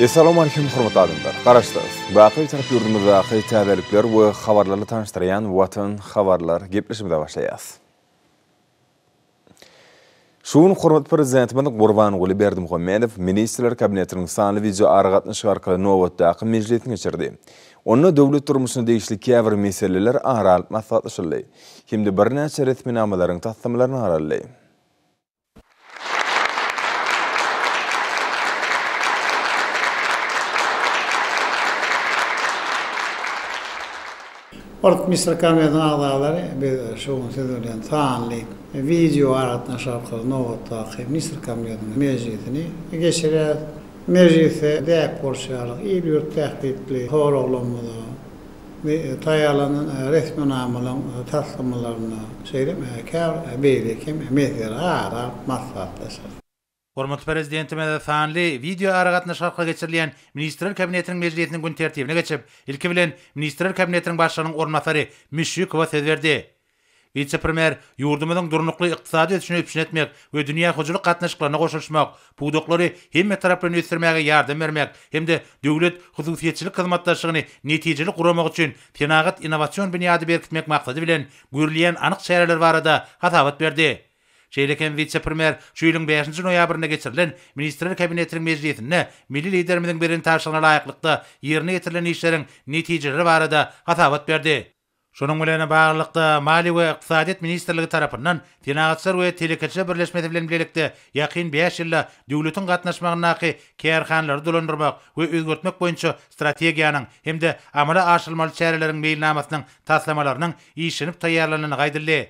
Assalamu alaikum hormatly adamlar. Garaşdyrys. Baqy tarap yurdumyzdaqy täzelikler we habarlarly tanıştyrýan Watan habarlar gepleşmede başlaýas. Şuun hormat prezidentimiň Gurbanuly Berdimuhammedow Ministrler Kabinetiniň sanly video aragatnaşyk arkaly nowatdaky mejlisini geçirdi. Onu döwlet durmuşyny değişlik ýa-bir meseleler aralyp maslahatlaşyldy. Hemde bir näçe resminamalaryň tasdimlaryny araly. Misr Kabinetiniň agzalary biz şoň sözülen taanly video aragatnaşyk arkaly nowatdaky Misr Kabinetiniň mejlisini geçirýär. Meclise däp bolşýarlyk ýurt tähditli horaglanmada we taýýarlanan resminamalaryň tasdimlaryny şeýlemäkä beýlekim mesele ara maslahatlaşar. Hormat prezidentime sanly video aragatnaşyk arkaly geçirilýän Ministrler Kabinetiniň mejlisiniň gün tertibine geçip, ilki bilen Ministrler Kabinetiniň başlygynyň ornatary Müşrikowa söz berdi. Vice-premier yurdumyzyň durnukly ykdysady ötüşine öpüşün etmek we dünýä hojulyk gatnaşyklaryna goşulşmak, puwdoklary hemme taraplaryndan ösdürmäge ýardam bermek hemde döwlet hususiýetçilik hyzmatdaşlygyny netijeli guramak üçin tenagat innowasion bünyady berkitmek maksady bilen görülýän anyk çäreler barada hatabat berdi. Şeýleken vice-premier şu ýylyň 5-nji noýabrynda geçirilen Ministrler Kabinetiniň mejlisinde milli liderimiziň berini taşygyna laýyklykda ýerine getirilen işleriň netijeleri barada hatabat berdi. Şonuň bilen baglykda Mali we Ykdysadyýat Ministrligi tarapyndan Tenagatçylar we Telekeçe birleşmesi bilen bilelikde ýakyn 5 ýylda döwletiň gatnaşmagynaky kärhanlary dolandyrmak we özgertmek boýunça strategiýanyň hemde amala aşylmaly çäreleriň beýnamasynyň taslamalarynyň işlenip taýýarlanyny gaýdyldy.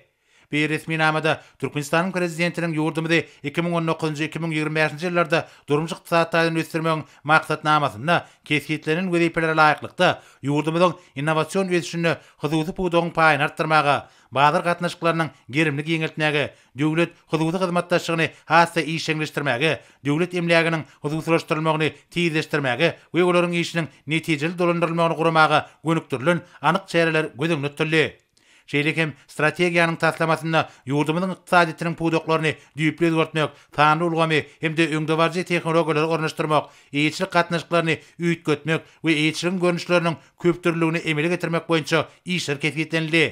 Bir resminamada Türkmenistanyň prezidentiniň ýurdumyzy 2019-2025 ýyllarda durmuş ykdysadyny ösdürmegiň maksatnamasyna kesgitlenen wezipeleri laýyklykda ýurdumyzyň innowasion ösüşini hyzysy puwdogyň paýyny artdyrmaga, bazar gatnaşyklarynyň gerimligi ýeňeltmäge, döwlet hyzysy hyzmatdaşlygyny hassa işleňleşdirmäge, döwlet emleginiň hyzysylaşdyrylmagyny tiýizleşdirmäge we olaryň işiniň netijeli dolandyrylmagyny guramaga gönükdirilen anyk çäreler gözüňde tutildi. Şeýlekem strategiýanyň taslamasynda ýurdumyzyň ykdysadyýetiniň puwdoklaryny düýpli özgertmek, sanly ulgamy hemde öňde barjy tehnologiýalary ornaşdyrmak, eýçilik gatnaşyklaryny üýtgetmek we eýçiligiň görnüşleriniň köpdürligini emele getirmek boýunça işler kesgitlenildi.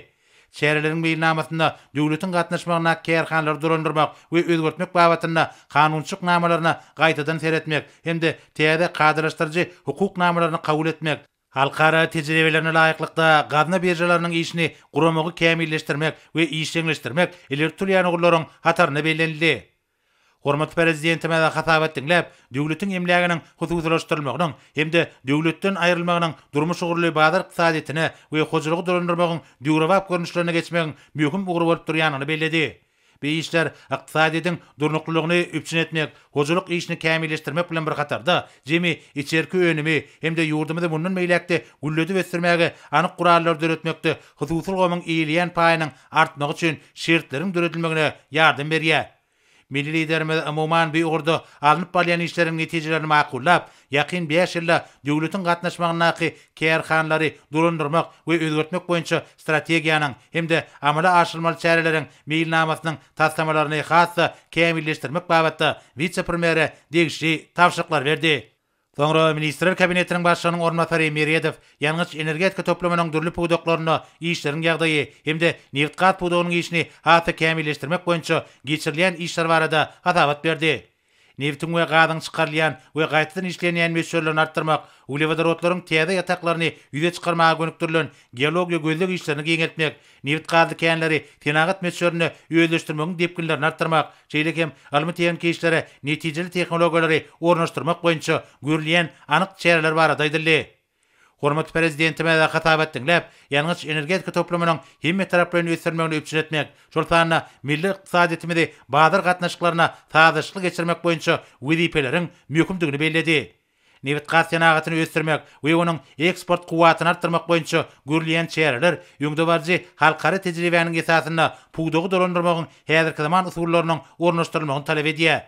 Çäreleriň beýnamasynda döwletiň gatnaşmagyna kärhanlary dolandyrmak we özgertmek babatynda kanunçyk namalaryna gaýtadan seretmek hemde täze kadrlaşdyrjy hukuk namalaryny kabul etmek, halkara tejribelerine laýyklykda gazna birjalarynyň işini guramagy kämilleşdirmek we işleňleşdirmek elektroniýan ugurlaryň hataryna beýlenildi. Hormat prezidentime de hatabat dinläp, döwletiň emleginiň hususylaşdyrylmagynyň hemde döwletden aýrylmagynyň durmuş ugurly bazar ykdysadyýetine we hojulygy dolandyrmagyň döwrewap görnüşlerine geçmegiň möhüm ugur bolup durýanyny bellädi. Bu işler ykdysadyýetiň durnuklygyny üpçün etmek, hojulyk işini kämilleşdirmek bilen bir hatarda, jemi içerki önümi hemde ýurdumyzy bundan meýlekde gulledip ösdürmäge anyk gurallar döretmekde hususy gomyň eýilýän paýynyň artmagy üçin şertleriň döretilmegine ýardam berýär. Milli liderimiz umuman bir ugurda alınıp balyan işlerin netijelerini makullap, yakın 5 ýylda döwletiň gatnaşmagynaky kärhanlary dolandyrmak we özgertmek boýunça strategiýanyň hemde amala aşylmaly çäreleriň meýilnamasynyň taslamalaryny hassa kämilleşdirmek babatda vice-premiere degişli tapşyryklar berdi. Soňra Ministrler Kabinetiniň başlygynyň ornatary Meriýedow ýalňyç energetika toplamynyň dürli puwdoklaryna işleriň ýagdaýy hemde neft gat puwdogynyň işini hassa kämilleşdirmek boýunça geçirilýän işler barada hatabat berdi. Neftiň we gazyň çykarylýan we gaýtadan işlenýän meşgullerini artdyrmak, ulewadorodlaryň täze ýataklaryny ýüze çykarmaga gönükdirilen geologiýa gözleg işlerini giňeltmek, neft gazy känleri tenagat meşgullerini öýleşdirmegiň depkinlerini artdyrmak, şeýlekem almy işlere netijeli tehnologiýalary ornaşdyrmak boýunça görülýän anyk çäreler barada aýdyldy. Hormat prezidentime de hatabat dinläp, ýalňyç energetika toplamynyň hemme taraplaryny ösdürmegini öpçün etmek, şol sanyna milli ykdysadyýetimizi bazar gatnaşyklaryna taýdaşlyk geçirmek boýunça wezipeleriň möhümdigini bellädi. Neft gas tenaгаtyny ösdürmek we onuň eksport kuwatyny artdyrmak boýunça görülýän çäreler öňde barjy halkara tejribeniň esasynda puwdogy dolandyrmagyň häzirki zaman usullarynyň ornaşdyrylmagyny talap edýär.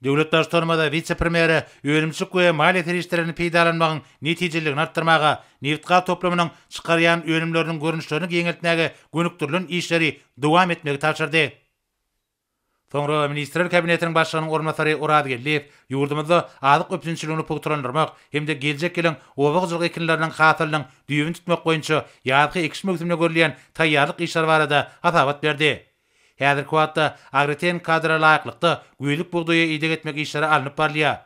Döwlet başlarmada vice-premieri ölümçük we maliýet işlerini peýdalanmagyň netijeligini artdyrmaga, neft gas toplamynyň çykarýan ölümleriniň görnüşlerini giňeltmäge gönükdirilen işleri dowam etmegi tapşyrdy. Soňra Ministrler Kabinetiniň başlygynyň ornatary Urad Gelliýew ýurdumyzda azyk öpünçiligini pugturandyrmak hemde geljek gelen owak jyl ekinleriniň hasylynyň düýbüni tutmak boýunça ýazgy ekiş mövsümine görülýän taýýarlyk işler barada hasabat berdi. Häzirki wagtda agriten kadra laýyklykda güýlük bugdaýy ýygyk etmek işleri alınıp barlýar.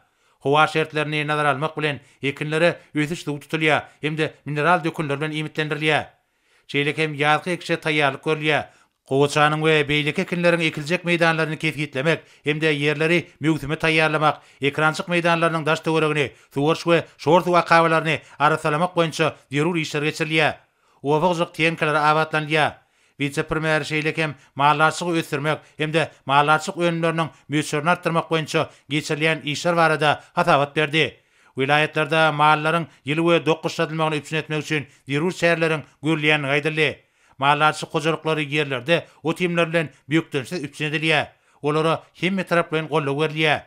Howa şertlerini nazara almak bilen ekinlere öýsüş tutulýar hemde mineral dökünler bilen imitlendirilýär. Şeýlek hem ýazgy ekişe taýýarlyk görülýär. Gowaçanyň we beýlik ekinleriň ekiljek meýdanlaryny kepgitlemek hemde ýerleri mögtüme taýýarlamak, ekrançyk meýdanlarynyň daş töweregini, suwarş we şor suwa kabalaryny arasalamak boýunça zerur işler geçirilýär. Owak tenkeler abatlanýar. Vice-premier şeýlek hem mallarçylygy ösdürmek hemde mallarçylyk önümleriniň möçürini artdyrmak boýunça geçirilýän işler barada hasabat berdi. Wilayatlerde mallaryň ýyly we dokuşdyrylmagyny üpsün etmek üçin zerur şäherleriň görülýän gaýdyldy. Mallarçy hojalyklary ýerlerde o timler bilen büýükdense üpsün edilýär. Olara hemme tarap bilen gollap berilýär.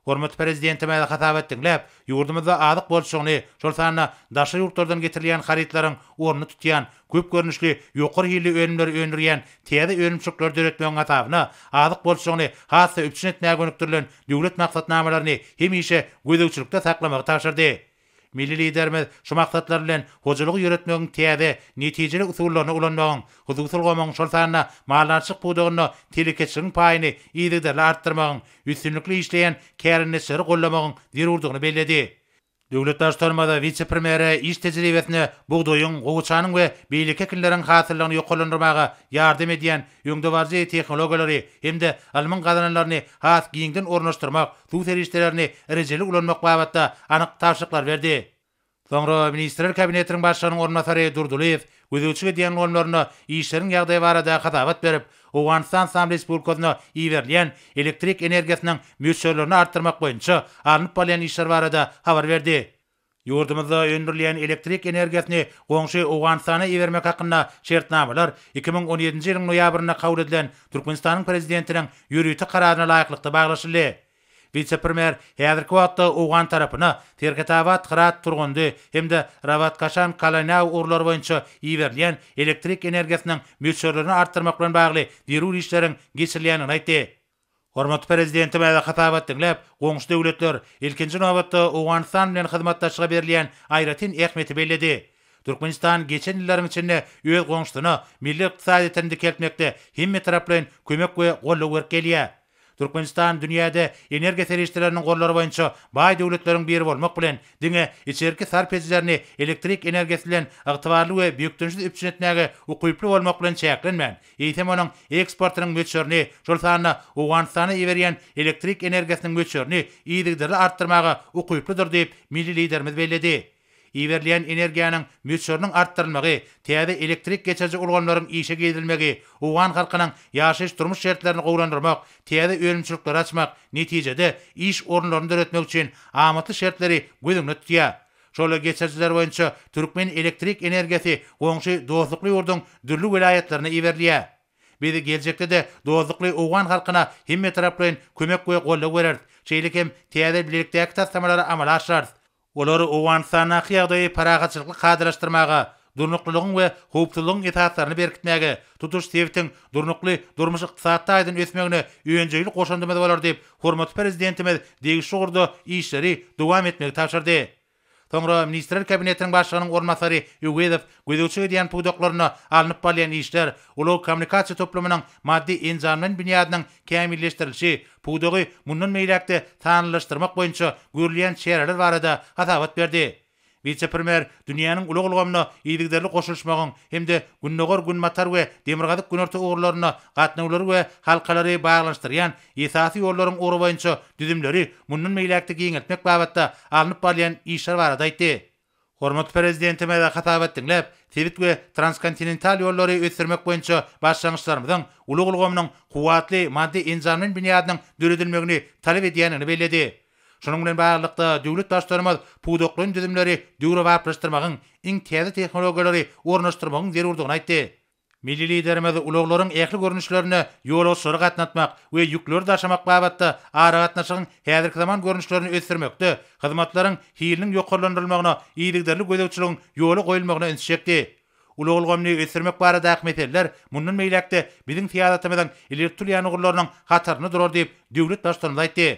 Hormat prezidentime hasabat dinläp, ýurdumyzda azyk bolşugyny, şol sanyna daşy ýurtlardan getirilýän haritlaryň orny tutýan, köp görnüşli, ýokary hili önümleri öndürýän täze önümçükler döretmegiň hasabyna azyk bolşugyny hassa üpsün etmäge gönükdirilen döwlet maksatnamalaryny hemişe gödäwçilikde saklamagy taşyrdy. Milli liderimiz şu maksatlar bilen hojalygy ýöretmegiň täze, netijeli usullaryny ulanmagyň, huzursal gomagyň şol sanyna mallarçyk budagyny telekeçiliň paýyny ýygydarly artdyrmagyň, üstünlikli işleýän kärinleşleri gollamagyň zerurdygyny bellädi. Döwlet başlarmada vice-premier iş tejribesini bugdaýyň, gowaçanyň we beýlik ekinleriň hasyllaryny ýokalandyrmaga ýardam edýän ýöňdewarzy tehnologiýalary hemde alman gazananlaryny has giňden ornaşdyrmak, suw serişlerini erejeli ulanmak babatda anyk taşyklar berdi. Soňra Ministrler Kabinetiniň başlygynyň ornatary Durduliýew gözüçi edýän golmaryny işleriň ýagdaýy barada hasabat berip, Owganistan Sam Respublikasyna iýerilýän elektrik energiýasynyň möçürlerini artdyrmak boýunça alınıp bolýan işler barada habar berdi. Ýurdumyzda öndürilýän elektrik energiýasyny goňşy Owganistana iýermek hakynda şertnamalar 2017-nji ýylyň noýabryna kabul edilen Türkmenistanyň prezidentiniň ýürüýti kararyna laýyklykda baglaşyldy. Vice-premier häzirki wagtda Owgan tarapyna Terketabat Qirat Turgundy hemde Rabat Kaşan Kalanaw urlary boýunça iýerilýän elektrik energiýasynyň möçürlerini artdyrmak bilen bagly zerur işleriň geçirilýänini aýtdy. Hormat prezidentime hasabat dinläp, goňşy döwletler ilkinji nowatda Owganistan bilen hyzmatdaşlyga berilýän aýratyn ähmiýeti belledi. Türkmenistan geçen ýyllary içinde öz goňşysyna milli ykdysady tendik etmekde hemme tarap bilen kömek we gollap berkelýär. Türkmenistan dünýäde energiýa serişleriniň gollary boýunça baý döwletleriň biri bolmak bilen diňe içerki sarp edijilerini elektrik energiýasy bilen ygtybarly we büýükdençli üpsün etmäge ukyply bolmak bilen çäklenmän. Eýsem onuň eksportynyň möçürini, şol sanyna Owganistana iýerýän elektrik energiýasynyň möçürini ýygydarly artdyrmaga ukyplydyr diýip milli liderimiz belledi. Iýerilýän energiýanyň möçüriniň artdyrylmagy, täze elektrik geçerji ulgamlaryň işe girilmegi, Owgan halkynyň ýaşaýyş durmuş şertlerini gowlandyrmak, täze önümçilikler açmak, netijede iş orunlaryny döretmek üçin amatly şertleri gözüňde tutýar. Şola geçerjiler boýunça türkmen elektrik energiýasy goňşy dostlukly ýurdun dürli wilayatlaryna iýerilýär. Biz geljekde de dostlukly Owgan halkyna hemme tarap bilen kömek we gollap berer. Şeýlek hem täze bilelikdäki tassamalary amala aşar. Olar Owganistana ýagdaýy paragaçylykly kadraşdyrmaga, durnuklygyň we howpsuzlygyň etatlaryny berkitmäge, tutuş sebäpden durnukly durmuş ykdysaty aýdyn ösmegine öýenjekli goşandymaz bolar diýip hormat prezidentimiz degi şugurda işleri dowam etmegi taşyrdy. Soňra Ministrler Kabinetiniň başlygynyň ornatary Ýuwedow gözüçi edýän pudaklaryna alınıp bolýan işler, ulug kommunikasiýa toplamynyň maddi enzamlaryň binýadynyň kämilleşdirilişi, pudagy mundan meýlekde tanylaşdyrmak boýunça görülýän şäherler barada hasabat berdi. Vice-premier dünýäniň ulug ulgamyna ýygydarly goşulmagyň hemde günnogor günmatar we demirgazyk günorta ugurlaryna gatnawlary we halkalary baglanşdyrýan esasy ýollaryň ugy boýunça düzümleri mundan meýlekde giňeltmek babatda alınıp bolýan işler barada aýtdy. Hormat prezidentime hasabat dinläp, sebit we transkontinental ýollary ösdürmek boýunça başlangyçlarymyzyň ulug ulgamynyň kuwatly maddi enzamlaryň binýadynyň döredilmegini talap edýänini belledi. Şonuň bilen baglanykda döwlet başlarymyz pudaklaryň düzümleri döwre wagtlaşdyrmagyň, iň täze tehnologiýalary ornaşdyrmagyň zerurdygyny aýtdy. Milli liderimiz uluglaryň ähli görnüşlerini ýolagçylara gatnatmak we ýükleri daşamak babatda ara gatnaşygyň häzirki zaman görnüşlerini ösdürmekde, hyzmatlaryň hiliniň ýokarlandyrylmagyna ýygydarly gözegçiligiň ýoly goýulmagyna inşekdi. ulu ulgamny ösürmek barada meseleler mundan meýlekde biziň siýasatymyzyň ileri turýan ugurlarynyň hataryny durar diýip döwlet başçylaryna aýtdy.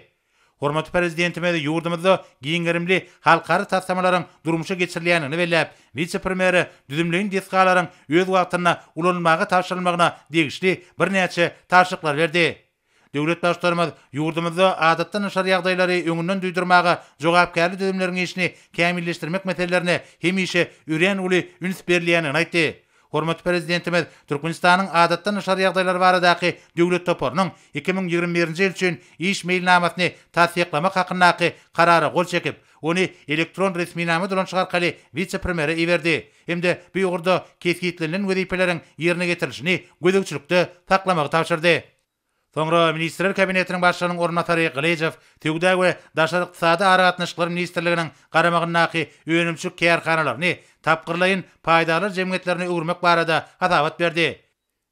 Hormatly prezidentime ýurdumyzda giňerimli halkary tassamalaryň durmuşa geçirilýänini belläp, vice-premieri düzümleýin diskalaryň öz wagtyna ulanmagy tapşyrylmagyna degişli bir näçe taşyklar berdi. Döwlet başçylarymyz ýurdumyzda adatda naşar ýagdaýlary öňünden duýdurmagy, jogapkärli düzümleriň işini kämilleşdirmek meselelerini hemişe üren uly üns berilýänini aýtdy. Hormatly prezidentimiz Türkmenistanyň adatda naşar ýagdaýlary baradaky döwlet toparynyň 2021-nji ýyl üçin iş meýilnamasyny tasdiklamak hakyndaky karara gol çekip, ony elektron resminame bilen çygarkaly vice-premieri iberdi. Hemde bu ýurda kesgitlenen wezipeleriň ýerine getirilişini gözegçilikde saklamagy tapşyrdy. Soňra Ministrler Kabinetiniň başçylygynyň ornatary Glejew, Tügda we Daşary ykdysady aragatnaşyklar ministrliginiň garamagyndaky öňümçük kärhanalaryny tapgyrlaýyn paýdaly jemgyýetlerini öwürmek barada hatabat berdi.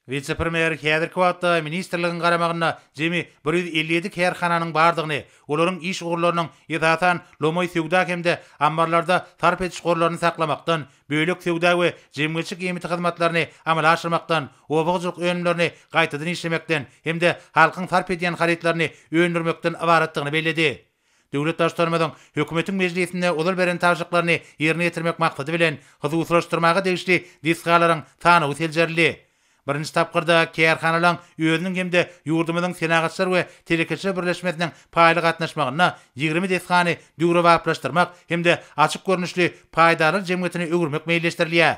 Vice-premier häzirki wagtda ministrligiň garamagyna jemi 157 kärhananyň bardygyny, olaryň iş ugurlarynyň ýetatan Lomoy Tügda hemde ambarlarda tarp etiş gorlaryny saklamakdan, böýlek Tügda we jemgyýetçilik ýemiti hyzmatlaryny amala aşyrmakdan, obagçylyk öňümlerini gaýtadan işlemekden hemde halkyň tarp edýän haritlaryny öňdürmekden abaratdygyny bellädi. Döwlet başçylarymyzyň hökümetiň mejlisinde ulal beren tapşyryklaryny ýerine ýetirmek maksady bilen hyzywçylaşdyrmaga degişli diskalaryň tanygy seljerildi. Birinci tapgyrda kärhanalaryň özüniň hemde ýurdumyzyň senagatçylar we telekeçe birleşmesiniň paýly gatnaşmagyna 20 deskany döwre wagtlaşdyrmak hemde açyk görnüşli paýdaly jemgyýetini öwürmek meýilleşdirilýär.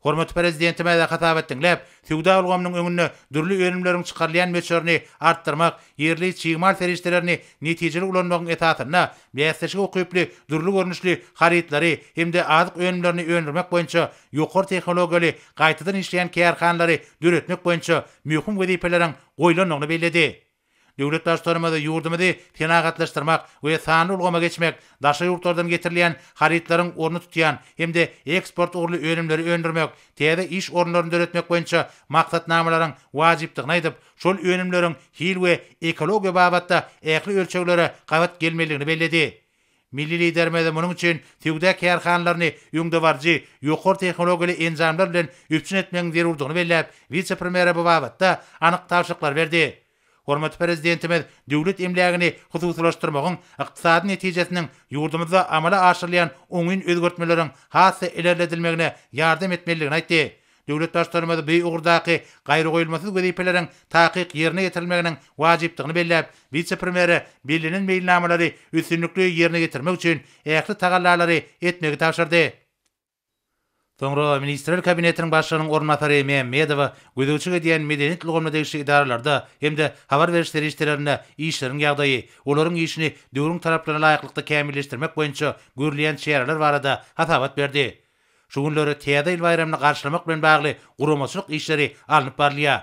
Hormatly prezidentime de hatap etdiňler, Tügda ulgamynyň öňüne dürli öňümleriň çykarylýan meçörni artdyrmak, ýerli çygymal feriştelerini netijeli ulanmagyň etatyna, beýäsleşik okyply dürli görnüşli haritlary hemde azyk öňümlerini öňdürmek boýunça ýokary tehnologiýaly gaýtadan işleýän kärhanlary döretmek boýunça möhüm wezipeleriň goýlanyny bellädi. Döwlet başçylarymyz ýurdumyzy tenagatlaşdyrmak we sanly ulgama geçmek, daşa ýurtlardan getirilýän haritlaryň orny tutýan hemde eksport ugurly öňümleri öňdürmek, täze iş ornlaryny döretmek boýunça maksatnamalaryň wajypdygyny aýdyp, şol öňümleriň hil we ekologiýa babatda ähli ölçeklere gabat gelmeligini bellädi. Milli liderimiz munyň üçin Tügda kärhanlaryny ýöňde barjy ýokary tehnologiýaly enjamlar bilen üpçün etmegiň zerurdygyny belläp, vice-premier bu babatda anyk tapşyryklar berdi. Hormatly prezidentimiz döwlet emlägini hyzywçylaşdyrmagyň ykdysady netijesiniň ýurdumyzda amala aşyrylýan oňyn özgertmeleriň hasy ilerledilmegine ýardam etmeligini aýtdy. Döwlet başçylarymyz bu ugurdaky gaýry goýulmasy wezipeleriň takyk ýerine getirilmeginiň wajypdygyny belläp, vice-premieri bellänen meýilnamalary üstünlikli ýerine getirmek üçin ähli tagallalary etmegi tapşyrdy. Soňra Ministrler Kabinetiniň başçylygynyň ornatary Mehmedowa gözegçilik edýän medeniýet ulgamyna degişli idaralarda hemde habar beriş serişlerinde işleriň ýagdaýy, olaryň işini döwrüň taraplaryna laýyklykda kämilleşdirmek boýunça görülýän çäreler barada hatabat berdi. Şu günleri täze ýyl bayramyny garşylamak bilen bagly guramaçylyk işleri alınıp barylýar.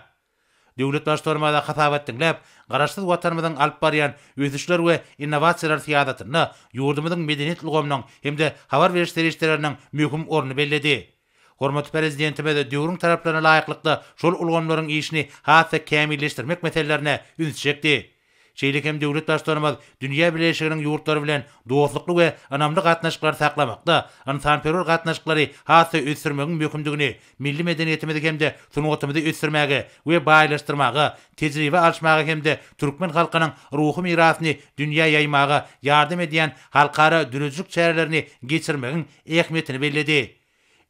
Döwlet başçylarymyz hatap etdiňler, garaşsyz watanymyzyň alyp barýan ösüşler we innovasiýalar siýasatyna ýurdumyzyň medeniýet ulgamynyň hemde habar beriş serişleriniň möhüm orny bellädi. Hormatly prezidentimiz döwrüň taraplaryna laýyklykda şol ulgamlaryň işini hasy kämilleşdirmek meselelerine üns çekdi. Şeýle hem döwlet başçylarymyz dünýä birleşiginiň ýurtlary bilen dostlukly we anamly gatnaşyklary saklamakda, insanperwer gatnaşyklary hasy ösürmegiň möhümdigini, milli medeniýetimizi hemde sungatymyzy ösürmäge we baýlaşdyrmagy, tejribe alşmagy hemde türkmen halkynyň ruhy mirasyny dünýä ýaýmagy ýardam edýän halkara dürüjlük çärelerini geçirmegiň ähmiýetini bellädi.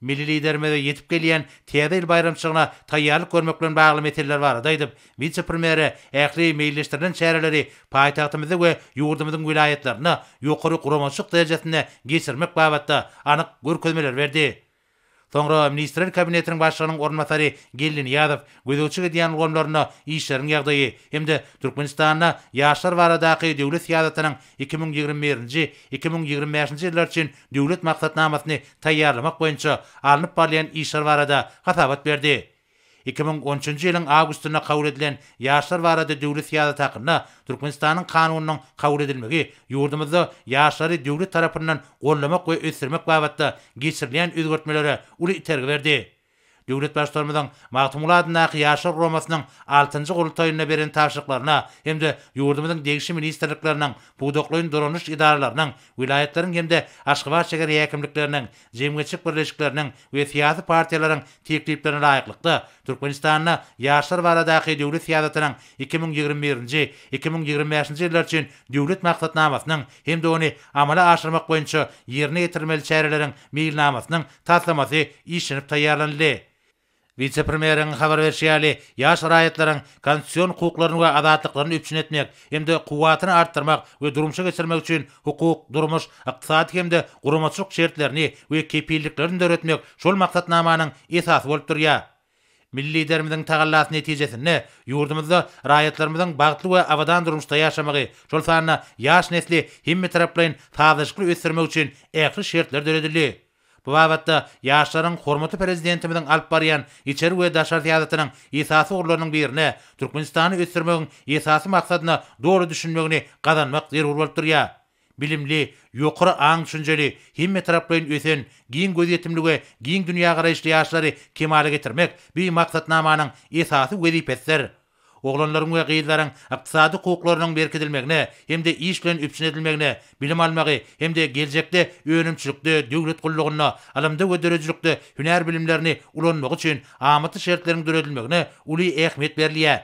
Milli liderimiz yetip gelýän täze ýyl bayramçylygyna taýýarlyk görmek bilen bagly meseleler barada aýdyp, vice-premieri ähli meýilleşdirilen çäreleri paýtagtymyzy we ýurdumyzyň wilayatlaryna ýokary guramaçylyk derejesine geçirmek babatda anyk görkezmeler berdi. Soňra Ministrler Kabinetiniň başçylygynyň ornatary Gelin Ýazyw gözegçilik edýän ulgamlaryna işleriň ýagdaýy hemde Türkmenistanyna ýaşlar baradaky döwlet siýasatynyň 2021-nji 2025-nji ýyllar üçin döwlet maksatnamasyny taýýarlamak boýunça alınıp barýan işler barada hatabat berdi. 2013-nji ýylyň awgustyna kabul edilen ýaşlar barada döwlet siýasaty hakyna Türkmenistanyň kanunynyň kabul edilmegi ýurdumyzda ýaşlary döwlet tarapyndan gollamak we ösürmek babatda geçirilýän özgertmelere uly itergi berdi. döwlet başlarymyzyň magtumuladyndaky ýaşar romasynyň 6-njy gurultaýyna beren tapşyryklaryna hemde ýurdumyzyň degişi ministrlikleriniň, buýdaklaryň duranyş idaralarynyň, vilayatleriň hemde Aşgabat şeher ýakymlyklariniň, jemgyçlik birleşikleriniň we siýasy partiýalaryň tekliplerine laýyklykda Türkmenistanyň ýaşar baradaky döwlet siýasatynyň 2021-nji 2025-nji ýyllar üçin döwlet maksatnamasynyň hemde ony amala aşyrmak boýunça ýerine ýetirmeli çäreleriň meýilnamasynyň taslamasy işlenip taýýarlandy. Vice-premierin habar berýäli ýaş raýatlaryň konstitusiýon hukuklaryny we azatlyklaryny üpçün etmek, hemde kuwatyny artdyrmak we durmuşa geçirmek üçin hukuk, durmuş, ykdysady hemde guramaçlyk şertlerini we kepilliklerini döretmek şol maksatnamanyň esasy bolup durýar. Milli liderimiziň tagallasy netijesinde ýurdumyzda raýatlarymyzyň bagtly we abadan durmuşda ýaşamagy, şol sanyna ýaş nesli hemme taraplaryň tazyşly ösdürmek üçin ähli şertler döredildi. Bu babatda ýaşlaryň hormaty prezidentimiziň alyp barýan içeri we daşar siýasatynyň esasy urlarynyň birine Türkmenistany ösdürmegiň esasy maksadyna dogry düşünmegini gazanmak zerur bolup durýar. Bilimli, ýokary aň düşünjeli, hemme taraplaryň ösen, giň gözetimli we giň dünýä garaýşly ýaşlary kemale getirmek bir maksatnamanyň esasy wezipesidir. Oglanlaryň we gyzlaryň ykdysady hukuklarynyň berkidilmegine, hemde iş bilen üpçün edilmegine, bilim almagy, hemde geljekde öňümçilikde, döwlet gullugyna, alamda we dörejilikde hünär bilimlerini ulanmak üçin amaty şertleriň döredilmegine uly ähmiýet berilýär.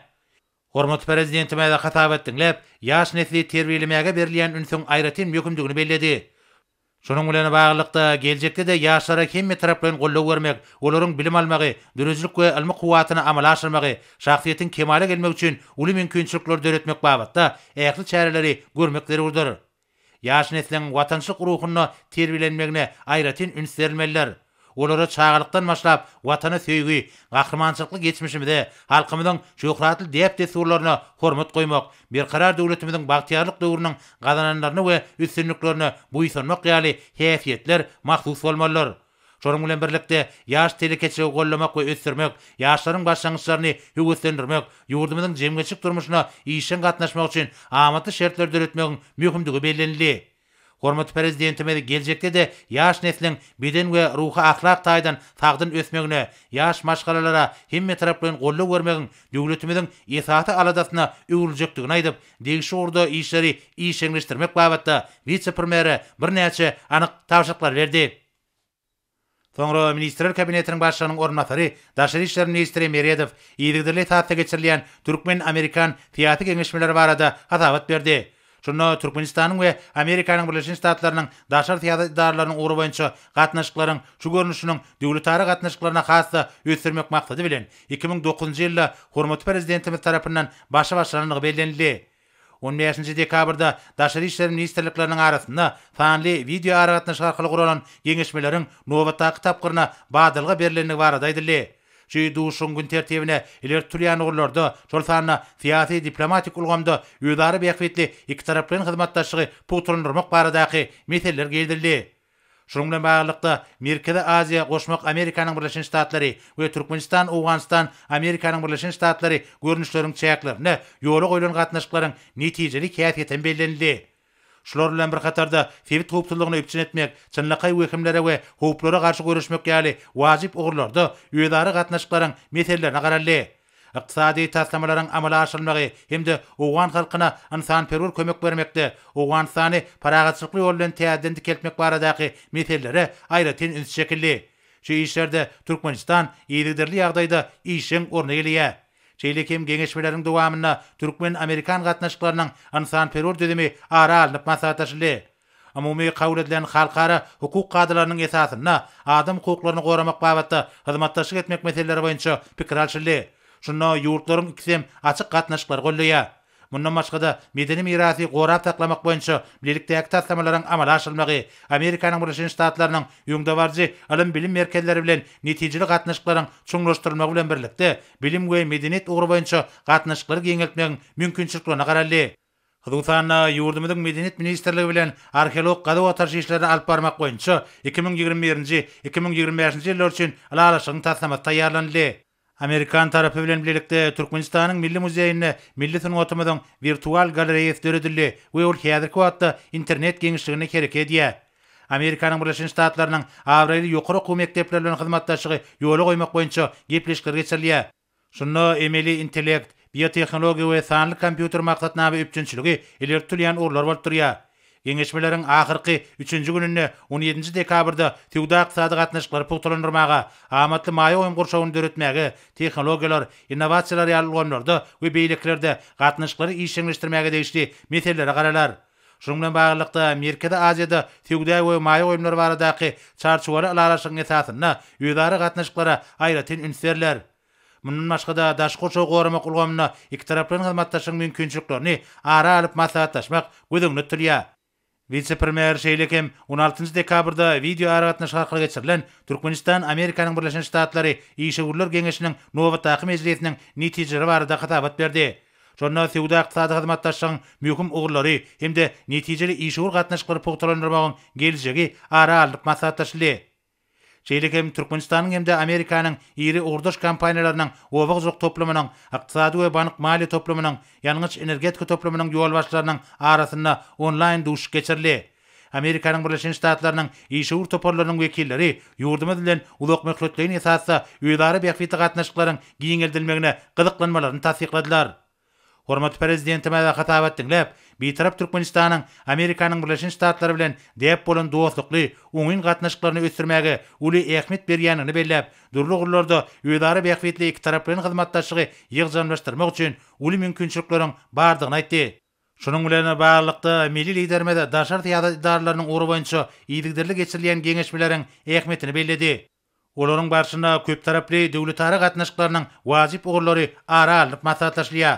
Hormat prezidentime de hatap etdiňler, ýaş nesli terbiýelemäge berilýän ünsüň aýratyn möhümdigini belledi. Şonuň bilen baglykda geljekde de ýaşlara hemme taraplaryň gollaw bermek, olaryň bilim almagy, dörejilik we ilmi kuwatyny amala aşyrmagy, şahsiýetiň kemale gelmek üçin uly mümkinçilikler döretmek babatda ähli çäreleri görmekleri urdur. Ýaş nesliň watançylyk ruhuny terbiýelenmegine aýratyn üns berilmeliler. Olara çağalykdan başlap watana söýgi, gahrmançylykly geçmişimizde halkymyzyň şöhratly dep desurlaryna hormat goýmak, bir karar döwletimiziň bagtyarlyk döwrüniň gazananlaryny we üstünliklerini buýsanmak ýaly häsiýetler mahsus bolmalylar. Şonuň bilen birlikde ýaş telekeçiligi gollamak we ösdürmek, ýaşlaryň başlangyçlaryny höwetlendirmek, ýurdumyzyň jemgyçlik durmuşyna işin gatnaşmak üçin amaty şertler döretmegiň möhümdigi bellenildi. Hormat prezidentime geljekde de ýaş nesliň beden we ruha ahlak taýdan tagdyn ösmegine, ýaş maşgalalara hemme taraplaryň gollaw bermegiň döwletimiziň esasy aladasyna öwüljekdigini aýdyp, degişi urda işleri işeňleşdirmek babatda vice-premieri birnäçe anyk tapşyryklar berdi. Soňra Ministrler Kabinetiniň başlygynyň ornatary, Daşary işler ministri Meriedow ýygydyly taýda geçirilen Türkmen-Amerikan fiýaty geňeşmeleri barada hatabat berdi. Şunu Türkmenistanyň we Amerikanyň Birleşik Ştatlarynyň daşar siýasat idaralarynyň uğru boýunça gatnaşyklaryň şu görnüşiniň döwletary gatnaşyklaryna hassa ösdürmek maksady bilen 2009-njy ýylda hormaty prezidentimiz tarapyndan başlanýany bellenildi. 15-nji dekabrda Daşary işler ministrlikleriniň arasynda fanly video aragatnaşyk arkaly guralan geňeşmeleriň nowatdaky tapgyryna badylga berilendigi barada aýdyldy. Şu duşun gün tertibine ileri türýän ogullarda şol sanyna siýasy diplomatik ulgamda ýödary beýikli iki taraplaryň hyzmatdaşlygy puturlandyrmak baradaky meseleler geldirildi. Şonuň bilen baglykda Merkezi Aziýa goşmak Amerikanyň Birleşik Ştatlary we Türkmenistan, Awganistan, Amerikanyň Birleşik Ştatlary görnüşleriň çäklerini ýola goýulan gatnaşyklaryň netijeli häsiýetini bellenildi. Şular bilen bir katarda fevit hukukçylygyny üpçün etmek, çynlykay wekimlere we hukuklara garşy görüşmek ýaly wajyp ogurlarda ýödary gatnaşyklaryň meselelerini garaldy. Ykdysady taslamalaryň amala aşyrylmagy hemde Owgan halkyna insanperwer kömek bermekde, Owganistany paragatçylykly ýol bilen täzeden dikeltmek baradaky meselelere aýratyn üns şekilli. Şu işlerde Türkmenistan ýygydirli ýagdaýda işiň orny gelýär. Çeýlekem geňeşmeleriň dowamyna Türkmen-Amerikan gatnaşyklarynyň insanperwer düzemi ara alynyp maslahatlaşyldy. Umumy kabul edilen halkara hukuk kadrlarynyň esasyna adam hukuklaryny goramak babatda hyzmatdaşlyk etmek meseleleri boýunça pikir alşyldy. Şunda ýurtlaryň ikisem açyk gatnaşyklar golýar. Mundan başga medeni mirasy gorap taklamak boýunça birlikdäki taslamalaryň amala aşyrylmagy, Amerikanyň Birleşik Ştatlarynyň ýöňdebarjy alim bilim merkezleri bilen netijeli gatnaşyklaryň çoňlaşdyrylmagy bilen birlikde bilim we medeniýet ugry boýunça gatnaşyklary geňeltmegiň mümkinçiliklerini garaldy. Hyzmatna ýurdumyzyň medeniýet ministrligi bilen arheolog gada otarşy işlerini alyp barmak boýunça 2021-nji 2025-nji ýyllar üçin alalaşygyň taslamasy taýýarlandy. Amerikan tarapy bilen birlikde Türkmenistanyň milli muzeýine milli sanatymyzyň virtual galereýasy döredildi we ol häzirki wagtda internet geňişligine kerek edýär. Amerikanyň Birleşen Ştatlarynyň awraly ýokary okuw mekdepleri bilen hyzmatdaşlygy ýola goýmak boýunça gepleşikler geçirilýär. Şunda emeli intellekt, biotehnologiya we sanly kompýuter maksatnaby üçinçiligi ilertilýän urlar bolup durýar. Geňeşmeleriň ahyrky 3-nji gününde 17 dekabrda Tewda ykdysady gatnaşyklary pugtalandyrmaga, amatly maýa oýun gurşawyny döretmäge, tehnologiýalar, innovasiýalar ýalylanlarda we beýleklerde gatnaşyklary işleňleşdirmäge degişli meselelere garalar. Şunun bilen baglykda Amerikada, Aziýada Tewda we maýa oýunlary baradaky çarçuwary alalaşygyň esasyna ýödary gatnaşyklara aýratyn ünslerler. Mundan başga daş goşaw goramak ulgamyna iki taraplaryň hyzmatdaşlygyň mümkinçiliklerini ara alyp maslahatlaşmak gözüňde tutulýar. Vice-premier Şeýlekem 16 dekabrda video aragatnaş arkaly geçirilen Türkmenistan Amerikanyň Birleşen Ştatlary Işgürler Geňeşiniň nowatdaky mejlisiniň netijeleri barada hatabat berdi. Şonda Tewda ykdysady hyzmatdaşlygyň möhüm ugrlary hemde netijeli işgur gatnaşyklary pugtalandyrmagyň geljegi ara alyp maslahatlaşyldy. Şeýlekem Türkmenistanyň hemde Amerikanyň iri urduş kampaniýalarynyň owagy jok toplamynyň, ykdysady we bank maliýe toplamynyň, ýalňyç energetika toplamynyň ýol başlarynyň arasynda online duş geçirildi. Amerikanyň Birleşen Ştatlarynyň işgur toparlarynyň wekilleri ýurduma bilen ulak möhletleýin esasda ýödary bähfiti gatnaşyklaryň giňeldilmegine gyzyklanmalaryny tasdikladylar. Hormat prezidenti mäde hatabat dinläp, bitarap Türkmenistanyň Amerikanyň Birleşen Ştatlary bilen däp bolan dostlukly oňyn gatnaşyklaryny ösdürmäge uly ähmiýet berýänini belläp, durly gurlarda ýödary bähfitli iki taraplaryň hyzmatdaşlygy ýygjanlaşdyrmak üçin uly mümkinçilikleriň bardygyny aýtdy. Şunun bilen baglykda milli lidermede daşar idaralarynyň uğru boýunça ýygyderli geçirilýän geňeşmeleriň ähmiýetini belledi. Olaryň barşyna köp taraply döwletara gatnaşyklarynyň wajyp ugrlary ara alyp maslahatlaşylýar.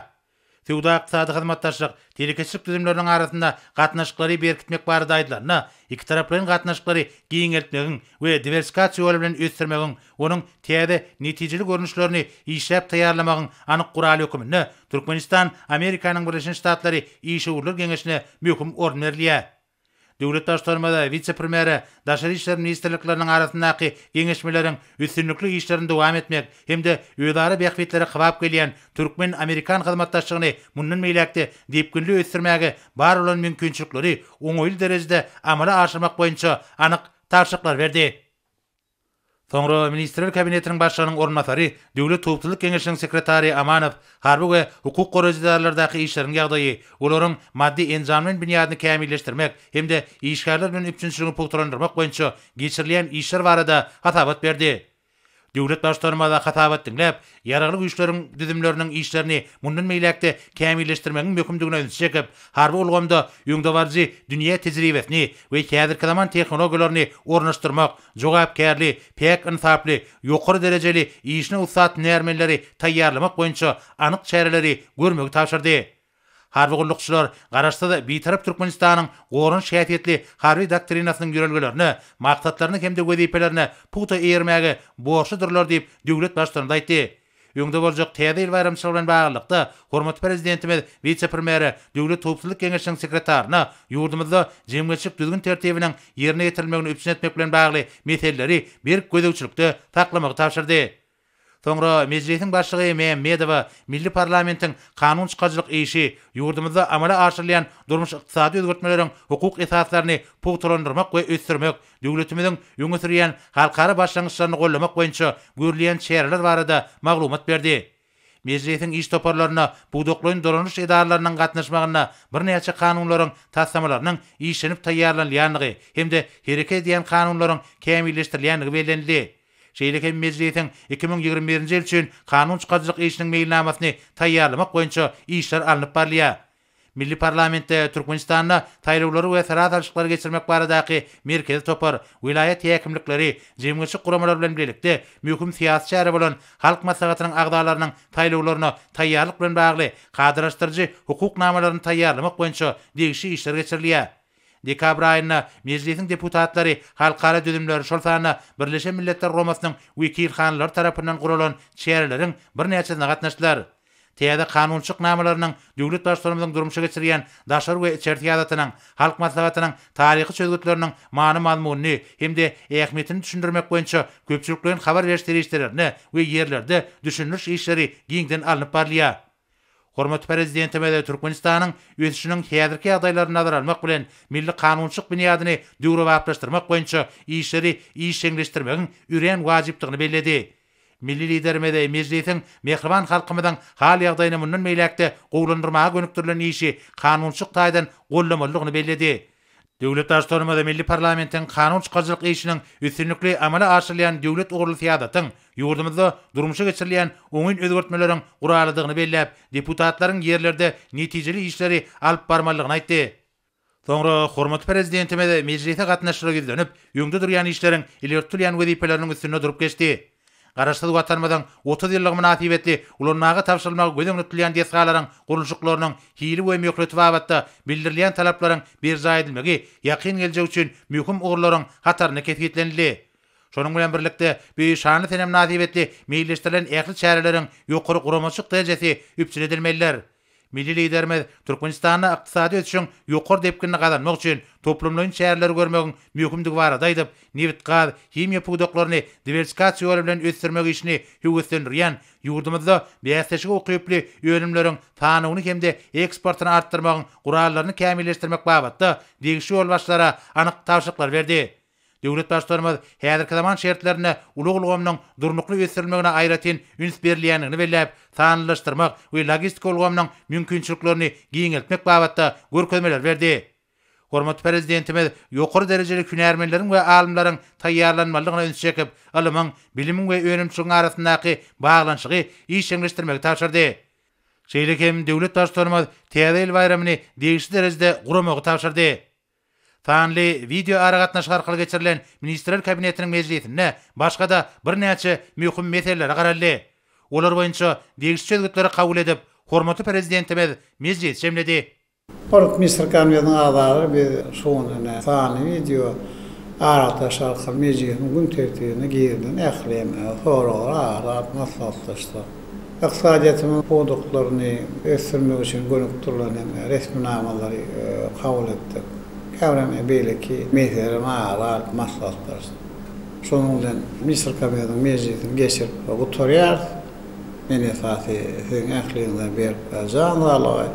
Tewda ykdysady hyzmatdaşlyk telekeçilik düzümleriniň arasynda gatnaşyklary berkitmek barada aýdylaryna, iki taraplaryň gatnaşyklary giňeltmegiň we diversifikasiýa bilen ösdürmegiň, onuň täze netijeli görnüşlerini işläp taýýarlamagyň anyk guraly hökümine Türkmenistan Amerikanyň Birleşen Ştatlary Işgürler Geňeşine möhüm orun berilýär. Döwlet başlarmada vice-premier daşary işler ministrlikleriniň arasyndaky geňeşmeleriň üstünlikli işlerini dowam etmek hemde ýödary bähfitleri hybap gelýän Türkmen Amerikan hyzmatdaşlygyny mundan meýlekde depkinli ösdürmäge bar bolan mümkinçilikleri oňoýly derejede amala aşyrmak boýunça anyk tarşyklar berdi. Soňra Ministrler Kabinetiniň başlygynyň ornatary, Döwlet Topçulyk Geňeşiniň sekretary Amanow, harby we hukuk goraýjylardaky işleriň ýagdaýy, olaryň maddi enjamlaryň binýadyny kämilleşdirmek hemde işgärler bilen üçinçiligini pugtalandyrmak boýunça geçirilýän işler barada hatabat berdi. Döwlet başlarmada hatabat dinläp, ýaraly güýçleriň düzümleriniň işlerini mundan meýlekde kämilleşdirmegiň möhümdigine çekip, harby ulgamda ýöňdewarjy dünýä tejribesini we häzirki zaman tehnologiýalaryny ornaşdyrmak, jogapkärli, pek insaply, ýokary derejeli işine ussat närmenleri taýýarlamak boýunça anyk çäreleri görmegi tapşyrdy. Harby gullukçylar garaşda bitarap Türkmenistanyň gorun şähetli harby doktrinasynyň ýörelgelerini, maksatlaryny hemde wezipelerini puta eýermäge borçlydyrlar diýip döwlet başlygyna aýtdy. Ýöňde boljak täze il bayramçylygy bilen baglykda hormat prezidentimiz vice-premier Döwlet Topçulyk Geňeşiniň sekretaryna ýurdumyzda jemgyýetçilik düzgün tertibiniň ýerine ýetirilmegini üçin etmek bilen bagly meselleri bir gözegçilikde taklamagy tapşyrdy. Soňra mejlisiň başlygy Mehmedowa Milli Parlamentiň kanun çykaryjylyk işi ýurdumyzda amala aşyrylýan durmuş ykdysady özgertmeleriň hukuk esaslaryny pugtalandyrmak we ösdürmek, döwletimiziň ýöňe sürýän halkara başlangyçlaryny gollamak boýunça görülýän çäreler barada maglumat berdi. Mejlisiň iş toparlaryna budaklaryň doranuş edaralarynyň gatnaşmagyna bir näçe kanunlaryň tassamalarynyň işlenip taýýarlanýanlygy hemde hereket edýän kanunlaryň kämilleşdirilýänligi bellenildi. Şeýlekem mejlisiň 2021-nji ýyl üçin kanun çykaryjylyk işiniň meýilnamasyny taýýarlamak boýunça işler alınıp barlýar. Milli parlamentde Türkmenistanda taýlawlary we saradatçylyklar geçirmek baradaky merkezi topar, vilayet ýakymlykları, jemgyýetçilik guramalary bilen birlikde möhüm syýasy çäre bolan halk maslahatynyň agdalarynyň taýlawlaryna taýýarlyk bilen bagly kadraşdyrjy hukuk namalaryny taýýarlamak boýunça degişli işler geçirilýär. Dekabr aýynda mejlisiň deputatlary halkara düzümleri şolsana Birleşen Milletler Romasynyň wekilhanlary tarapyndan guralan çäreleriň bir näçesine gatnaşdylar. Täze kanunçylyk namalarynyň döwlet başlarymyzyň durmuşa geçirýän daşary we sertifikatynyň halk maslahatynyň taryhy sözgütleriniň many mazmuny hemde ähmiýetini düşündirmek boýunça köpçülikleriň habar berişleri işlerini we ýerlerde düşünüş işleri giňden alınıp barlýar. Hormat prezidentime de Türkmenistan'ın ösüşünün häzirki ýagdaýlaryny nazara almak bilen milli kanunçylyk büniýadyny döwre baplaşdyrmak boýunça işleri işeňleşdirmegiň üren wajypdygyny belledi. Milli liderime meclisin mehriban halkymyzyň hal ýagdaýyny mundan meýlekde gowlandyrmaga gönüktirilen işi kanunçylyk taýdan gollamalygyny belledi. Döwlet başçylygynda milli parlamentiň kanun çykarjylyk işiniň üstünlikli amala aşyrylýan döwlet ugurly ýadatyň ýurdumyzda durmuşa geçirilýän oňyn özgertmeleriň guralydygyny bellep, deputatlaryň ýerlerde netijeli işleri alyp barmalygyny aýtdy. Soňra hormat prezidentime meclise gatnaşyra gidenip, ýöňde durýan işleriň ilertilýän wezipeleriniň üstüne durup geçdi. Garaşsyz watanmadan 30 ýyllyk münasibetli ulanmaga tapşyrylmagy gözeňletilýän desgalaryň gurulşyklarynyň hili we möhlet babatda bildirilýän talaplaryň berja edilmegi ýakyn geljek üçin möhüm ugurlaryň hataryny ketgitlenildi. Şonuň bilen birlikde bu şany tenem münasibetli meýilleşdirilen ähli çäreleriň ýokary guramaçyk derejesi üpçün edilmeliler. Milli liderimiz Türkmenistanyň ykdysady ösüşiň ýokary depkini gazanmak üçin toplumlaryň çäreleri görmegiň möhümdigi barada aýdyp, newit gaz, himiýa pugdaklaryny diversifikasiýa bilen ösdürmek işini höwetlendirýän ýurdumyzda beýästeşik okyply ýönümleriň sanyny hemde eksportyny artdyrmagyň gurallaryny kämilleşdirmek babatda degişli ýol başlara anyk tawşyklar berdi. Döwlet başçylygymyz häzirki zaman şertlerine ulugulgamyň durnukly ösdirilmegine aýratyn üns berilýänini bellep, sanylaşdyrmak we logistik ulgamyň mümkinçiliklerini giňeltmek babatda görkezmeler berdi. Hormat prezidentimiz ýokary derejeli hünärmenleriň we alymlaryň taýýarlanmalygyna öns çekip, alymyň, bilimiň we öňümçiligiň arasyndaky baglanşygy işeňleşdirmegi tapşyrdy. Şeýle hem döwlet başçylygymyz Täze el bayramyny degişli derejede guramagy tapşyrdy. Fanly video aragatnaşyk arkaly geçirilen Ministrler Kabinetiniň mejlisinde başga da bir näçe möhüm meseleler garaldy. Olar boýunça degişli çözgütleri kabul edip, hormaty prezidentimiz mejlis şemledi. Hormat Ministrler Kabinetiniň agzary bir şoňa fanly video aragatnaşyk arkaly mejlisiň gün tertibine girdiň, ähleme, soralar, maslahatlaşdy. Iqtisadiýatynyň pogdaklaryny ösdürmek üçin gönüktirilen resminamалary kabul etdik. Kavrama belki mesele mağalar, maslahatlar. Şonuň bilen Ministrler Kabinetiniň mejlisini geçirip oturýar. Meni fatih ähliňe berip janlaly.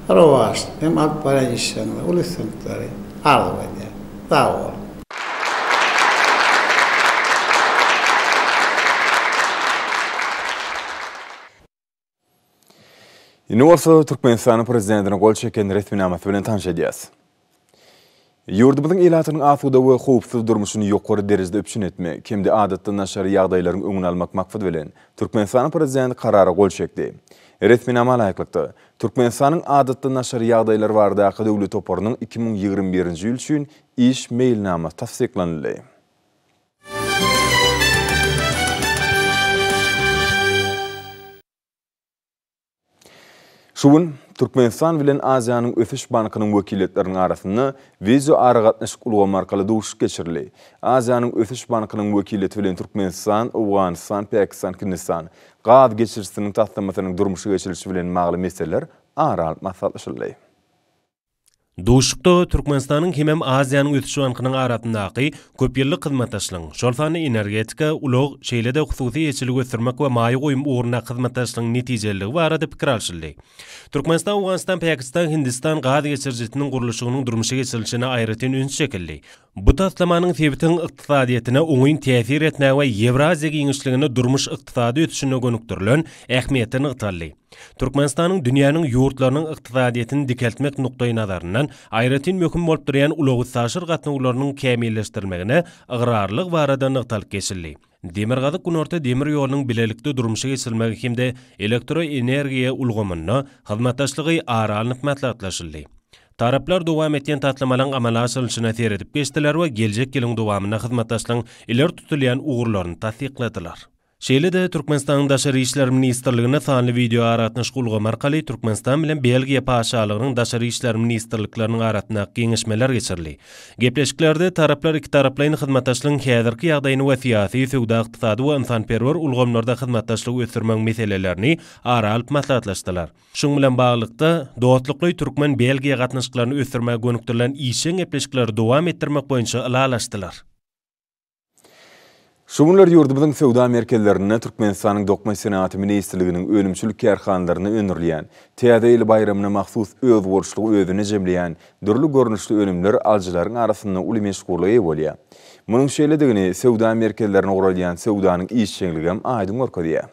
Rawaş, hem alyp baran işlerini, uluslarary arzu edýär. Sağ ol. Ýene Türkmenistanyň prezidentine gol çeken resminamasy bilen tanış edýäs. Ýurdumyzyň elatynyň asuda we howpsuz durmuşyny ýokary derejede öpüşün etmek, hemde adatda naşary ýagdaýlaryň öňüni almak maksat bilen Türkmenistanyň prezidenti karara gol çekdi. Resminama laýyklykda Türkmenistanyň adatda naşary ýagdaýlary baradaky döwlet toparynyň 2021-nji ýyl üçin iş mailnamasy tasdiklandy. Şuň Türkmenistan bilen Aziýanyň ösüş bankynyň wekilletleriniň arasynda video aragatnaşyk ulgamy arkaly duşuş geçirildi. Aziýanyň ösüş bankynyň wekilleti bilen Türkmenistan, Awganistan, Pakistan, Hindistan gaz geçirisiniň taslamasynyň durmuşa geçirilişi bilen magly meseleler aralyp maslahatlaşyldy. Duşukda Türkmenistanyň hem Aziýanyň ösüş bankynyň arasyndaky köp ýyllyk hyzmatdaşlygyň, şolsany energetika, ulug şeýlede hususy ýeçilik ösdürmek we maýy goýum ugruna hyzmatdaşlygyň netijeligi barada pikir alşyldy. Türkmenistan, Awganistan, Pakistan, Hindistan gaz geçirjisiniň gurulşygynyň durmuşa geçirilişine aýratyn üns çekildi. Bu taslamanyň sebitiniň ykdysadyýatyna oňyn täsir etne we Ewraziýa giňişligine durmuş ykdysady ösüşine gönüktirilen ähmiýetini ýytaldy. Türkmenistanyň dünýäniň ýurtlarynyň ykdysadyýatyny dikeltmek nukdaý nazaryndan aýratyn möhüm bolup durýan ulogy saşyr gatnaglarynyň kämilleşdirmegine ıgrarlyk barada ýytalyp geçildi. Demirgazyk Günorta demir ýolunyň bilelikde durmuşa geçirilmegi hemde elektroenergiýa ulgamyny hyzmatdaşlygy aralanyp maslahatlaşyldy. Taraplar dowam etýän tatlamalaryň amala aşyrylyşyna seredip geçdiler we geljek ýylyň dowamyna hyzmatdaşlygyň iler tutulýan ugurlaryny tasdikladylar. Şeýle-de Türkmenistanyň Daşary işler ministrligine sanly video aragatnaşyk ulgamy arkaly Türkmenistan bilen Belgiýa paşalygynyň Daşary işler ministrlikleriniň arasynda giňişmeler geçirildi. Gepleşiklerde taraplar iki taraplaryň hyzmatdaşlygyň häzirki ýagdaýyny we syýasy, sowda, ykdysady we insanperwer ulgamlarda hyzmatdaşlygy ösdürmek meselelerini aralyp maslahatlaşdylar. Şuň bilen baglykda dogatlykly türkmen Belgiýa gatnaşyklaryny ösdürmäge gönüktirilen işeň gepleşikleri dowam etdirmek boýunça ilalaşdylar. Şunlar yurdumuzun sewda merkezlerine Türkmenistan'ın Dokma Senatı Ministerligi'nin ölümçülük kerhanlarını önürleyen, Täze ýyl bayramyna mahsus öz borçlugy özüne jemleýän dürli görnüşli önümler aljylaryň arasynda uly meşgullygy bolýar. Munyň şeýledigini sewda merkezlerine goralýan sewdanyň işçiligi hem aýdyň görkezýär.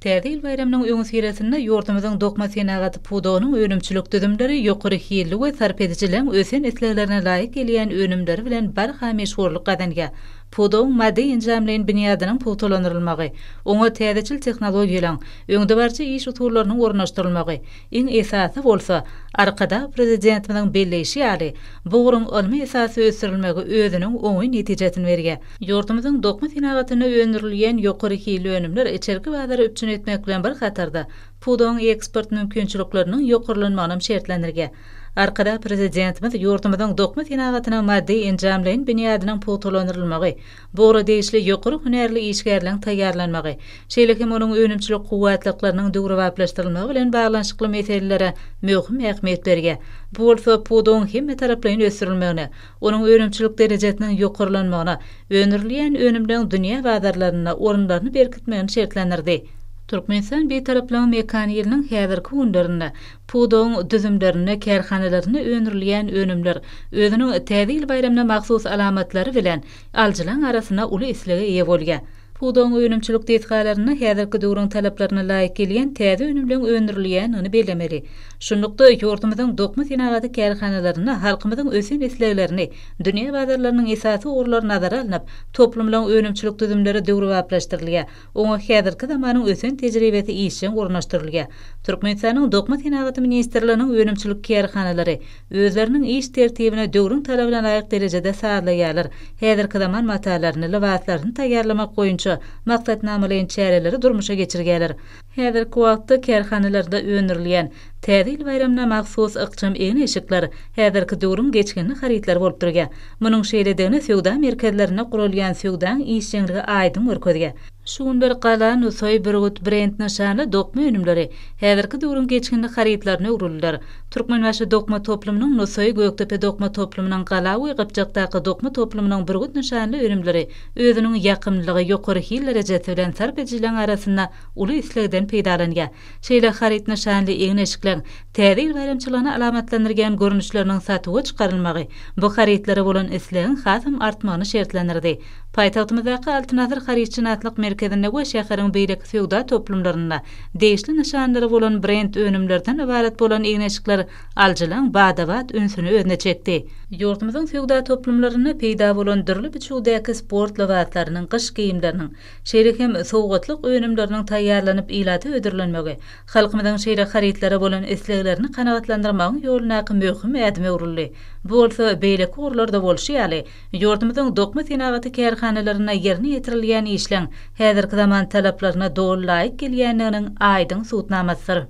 Täze ýyl bayramynyň öňü siresinde ýurdumyzyň Dokma Senaty Pudogynyň önümçülük düzümleri ýokary hili we sarp edijilän ösen esleglerine laýyk gelýän önümleri bilen barha meşgullyk gadanýar. Pudoň maddi injamlaryň binýadynyň puwtalandyrylmagy, oňa täzeçil tehnologiýalaryň, öňde barça iş utullarynyň ornaşdyrylmagy, iň esasy bolsa, arkada prezidentimiň belleşi ýaly, bu gurun almy esasy ösürilmegi özüniň oňy netijesini berýär. Ýurdumyzyň Dokma Senatyna öňürilýän ýokary hili önümler içerki bazary üpçün etmek bilen bir hatarda Pudoň eksport mümkinçilikleriniň ýokarlanmagyny şertlendirýär. Arkada prezidentimiz ýurdumyzyň Dokma Senatyna maddi injamlaryň binýadynyň puwtalandyrylmagy, bora deýişli ýokary hünärli işgärliň taýýarlanmagy, şeýlekim onuň önümçilik guwatlyklarynyň döwrewaplaşdyrylmagy bilen baglanyşykly meselelere möhüm ähmiýet berýär. Bu bolsa Pudoň hemme taraplaryň ösürilmegine, onuň önümçilik derejesiniň ýokarlanmagyna, öňürilýän önümden dünýä bazarlaryna orunlaryny berkitmegini şertlendirdi. Türkmenistan betaraplan mekaniýalynyň häzirki günlerinde Pudoň düzümlerine, kerhanalaryna öňürilýän önümler özüniň Täze ýyl bayramyna mahsus alamatlary bilen aljylaryň arasyna uly isligi eýe bolýar. Pudoň önümçilik detgaýlaryna häzirki döwrüň talaplaryna laýyk gelýän täze önümleň öňürilýänini bellemeli. Şunlukda ýurdumyzyň Dokma Senaty kerhanalaryna halkymyzyň ösen esleglerini, dünýä bazarlarynyň esasy orlary nazara alynıp, toplumlaryň önümçilik düzümleri döwrewaplaşdyrylýar. Oňa häzirki zamanyň ösen tejribesi işçiň ornaşdyrylýar. Türkmenistanyň Dokma Senaty Ministerliginiň önümçilik kerhanalary özleriniň iş tertibine döwrüň talabyna laýyk derejede sağlaýarlar. Häzirki zaman matalaryny, libaslaryny taýýarlamak goýunça maksatnamalaryň çäreleri durmuşa geçirýärler. Häzirki wagtda kerhanalarda öňürilýän Täze ýyl bayramyna mahsus ykçym eň eşikler häzirki döwrüň geçkinli haritler bolup durýar. Munyň şeýledigine sewda merkezlerine gurulýan sewdaň işçiligi aýdyň görkezýär. Şu günler Gala, Nusoy, Birgut brend nişanly dokma önümleri häzirki döwrüň geçkinli haritlaryna urulýar. Türkmenbaşy dokma toplumynyň Nusoy, Göktepe dokma toplumynyň Gala we Gypçakdaky dokma toplumynyň Birgut nişanly önümleri özüniň ýakynlygy ýokary hil derejesi bilen sarp edilýän arasynda uly islegden peýdalanýar. Şeýle harit nişanly eň eşikler Täze ýyl bayramçylygyna alamatlandyrgan görnüşleriniň satyga çykarylmagy bu haritlere bolan islegiň hasam artmagyny şertlendirdi. Paýtagtymyzdaky Altynazır haritçynatlyk merkezinde we şäherin beýleki sewda toplumlaryna deýişli nişanlary bolan brend önümlerden ibaret bolan eň eşikler aljylaryň badawat ünsüni özüne çekdi. Ýurdumyzyň sewda toplumlaryna peýda bolan dürli biçimdäki sport libaslarynyň, gyş giyimleriniň, şeýle hem sowgatlyk önümleriniň taýýarlanyp ýylady ödürlenmegi, halkymyzyň şeýle haritlere bolan isleglerini kanagatlandyrmagyň ýolunaky möhüm ädime uruldy. Bu bolsa beýleki orlarda bolşýaly, ýurdumyzyň Dokma Senaty kerhanalaryna ýerine ýetirilýän işleň häzirki zaman talaplaryna dogry laýyk gelýändiginiň aýdyň suwtnamasydyr.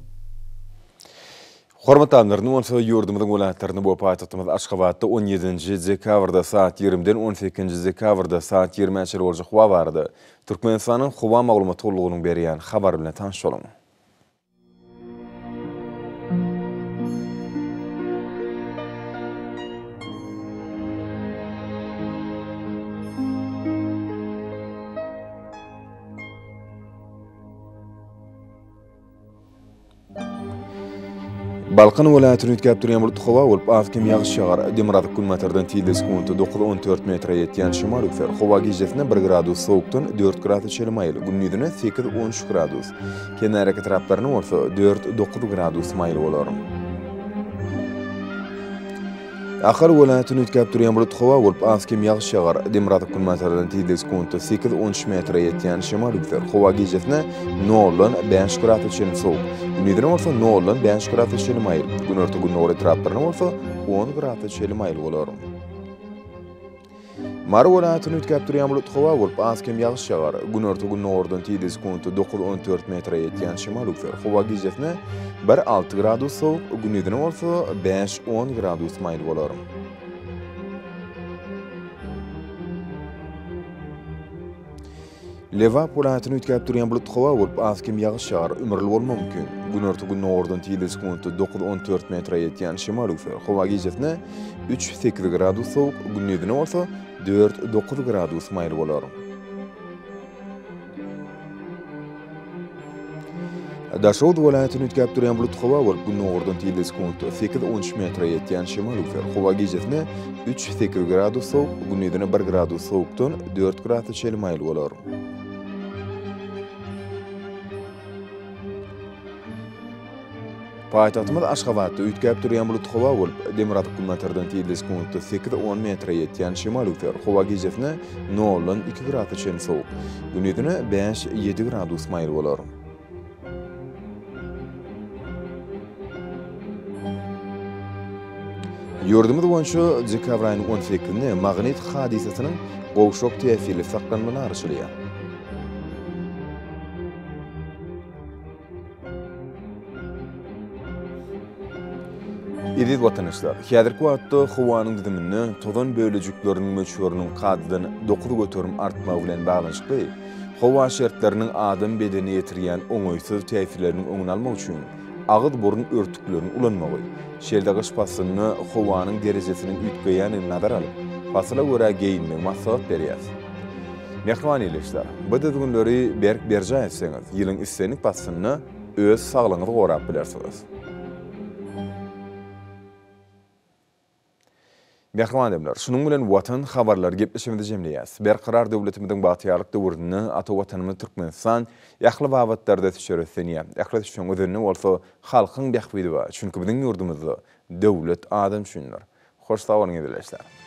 Hormatly anlaryny bolsa ýurdumyzyň welaýatlaryny bu paýtagtymyz Aşgabatda 17-nji dekabrda saat 20-den 18-nji dekabrda saat 20-nji boljak hawa bardy. Türkmenistanyň hawa maglumat tollugynyň berýän habar bilen tanış boluň. Balkan welaýatyny ütkäp durýan bulut hawa bolup azkim ýagyş ýagar. Demirady kulmatardan tiýde sekundy 9-14 metre ýetýän şymal üfer. Hawa gijesine 1 gradus sowukdan 4 gradus çelmaýyl. Günnüdüne 8-13 gradus. Kenar hareket taraplaryna bolsa 4-9 gradus maýyl bolar. Ahir welaýatyny ütkäp durýan bulut hawa bolup azkim ýagyş ýagar. Demirady kulmatardan tiýde sekundy 8-13 metre ýetýän şymal üfer. Hawa gijesine 0-5 gradus çelmaýyl sowuk. Günnüdüne bolsa 0-5 gradus çelmaýyl. Gün ortagy nowry taraplaryna bolsa 10 gradus çelmaýyl bolar. Mar welaýatyny ütkäp durýan bulut hawa bolup azkim ýagyş ýagar. Gün ortagy nowrdan tiýde sekundy 9-14 metre ýetýän şymal üfer. Hawa gijesine 1-6 gradus sowuk, günnüdüne bolsa 5-10 gradus maýyl bolar. Leva welaýatyny ütkäp durýan bulut hawa bolup azkim ýagyş ýagar. Ömürli bolmagy mümkin. Gün ortagy nowrdan tiýde sekundy 9-14 metre ýetýän şymal üfer. Hawa gijesine 3-8 gradus sowuk, günnüdüne bolsa 4-9 gradus maýyl bolar. Daşoğuz vilayetini ütkep duran bulut hava bolup günün oğurdan tiyilde sekundu 8-13 metre yetken şemal ufer. Hava gecesine 3-8 gradus soğuk, günüydüne 1 gradus soğuktan 4 gradus çelimayıl olar. Paytahtymyz Aşgabatda ütkep duran bulut hava bolup Demirat kilometrden tiyilde sekundu 8-10 metre yetken şemal ufer. Hava gecesine 0-2 gradus çeli soğuk, günüydüne 5-7 gradus mayıl olar. Yurdumuz boyunça dekabr ayının 18-nde magnit hadisesinin gowşok tesiri saklanmany arşylýar. Ediz vatandaşlar, häzirki wagtda howanyň didimini tozan bölejikleriniň möçüöriniň gadydan 9 götürüm artmagy bilen baglanyşykly, howa şertleriniň adam bedeni ýetirýän oňoýsuz täsirleriniň öňüni almak üçin agyz burun örtüklerini ulanmagy, şerde gyş pasyny howanyň derejesiniň ütgeýäni nazar alyp, pasyla görä geyinmek maksat berýär. Mehriban ýeşler, bu düzgünleri berja etseňiz, ýylyň islenik pasyny öz saglygyňyzy gorap bilersiňiz. Mehriban demler, şunun bilen watan habarlar gepleşmede jemleýäs. Berqarar döwletimiziň batyarlyk döwrüni ata watanymyz Türkmenistan ýakly wagtlarda teşekkür ýakly şoň özüni bolsa halkyň bähbidi bar. Çünki biziň ýurdumyzda döwlet adam düşünýär. Hoş sag bolyň edilýär.